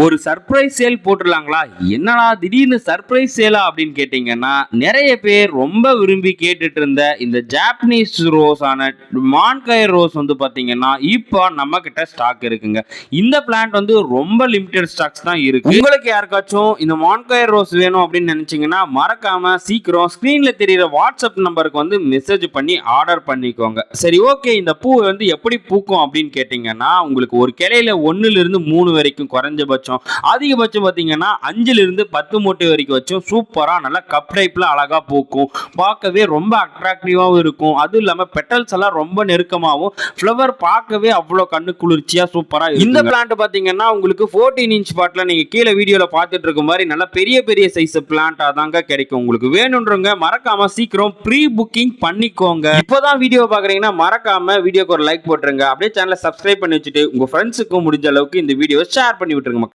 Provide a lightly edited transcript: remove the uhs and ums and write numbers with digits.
ஒரு surprise sale போட்டுடலாங்களா? என்னடா திடீர்னு சர்ப்ரைஸ் சேலா அப்படின்னு கேட்டிங்கன்னா, நிறைய பேர் ரொம்ப விரும்பி கேட்டுட்டு இருந்த இந்த ஜாப்பனீஸ் ரோஸ் ஆன மான்காயர் ரோஸ் வந்து பார்த்தீங்கன்னா, இப்போ நம்ம கிட்ட ஸ்டாக் இருக்குங்க. இந்த பிளான்ட் வந்து ரொம்ப லிமிடெட் ஸ்டாக்ஸ் தான் இருக்கு. உங்களுக்கு யாருக்காச்சும் இந்த மான்காயர் ரோஸ் வேணும் அப்படின்னு நினைச்சீங்கன்னா, மறக்காம சீக்கிரம் ஸ்கிரீன்ல தெரியுற வாட்ஸ்அப் நம்பருக்கு வந்து மெசேஜ் பண்ணி ஆர்டர் பண்ணிக்கோங்க. சரி, ஓகே. இந்த பூ வந்து எப்படி பூக்கும் அப்படின்னு கேட்டிங்கன்னா, உங்களுக்கு ஒரு கிளையில 1லிருந்து 3 வரைக்கும் குறைஞ்சபட்சம், அதிகபட்சம் பார்த்தீங்கன்னா 5லிருந்து 10 மூட்டை வரைக்கும் வச்சும் சூப்பரா நல்லா கப் டைப்ல அழகா பூக்கும். பார்க்கவே ரொம்ப அட்ராக்டிவாவும் இருக்கும். அதுவும் இல்லாம பெட்டல்ஸ் எல்லாம் ரொம்ப நெருக்கமாகவும், ஃப்ளவர் பார்க்கவே அவ்வளோ கண்ணு குளிர்ச்சியா சூப்பரா இருக்கும். இந்த பிளான்ட் பார்த்தீங்கன்னா உங்களுக்கு 14 இன்ச் பாட்ல நீங்க கீழே வீடியோல பார்த்துட்டு இருக்க மாதிரி நல்ல பெரிய பெரிய சைஸ் பிளான்ட்டா தாங்க கிடைக்கும். உங்களுக்கு வேணும்ன்றவங்க மறக்காம சீக்கிரம் ப்ரீ புக்கிங் பண்ணிக்கோங்க. இப்போதான் வீடியோ பார்க்குறீங்கன்னா மறக்காம வீடியோக்கு ஒரு லைக் போட்டுருங்க. அப்படியே சேனலை சப்ஸ்கிரைப் பண்ணி வச்சுட்டு உங்க ஃப்ரெண்ட்ஸுக்கும் முடிஞ்ச அளவுக்கு இந்த வீடியோ ஷேர் பண்ணி விட்டுருங்க.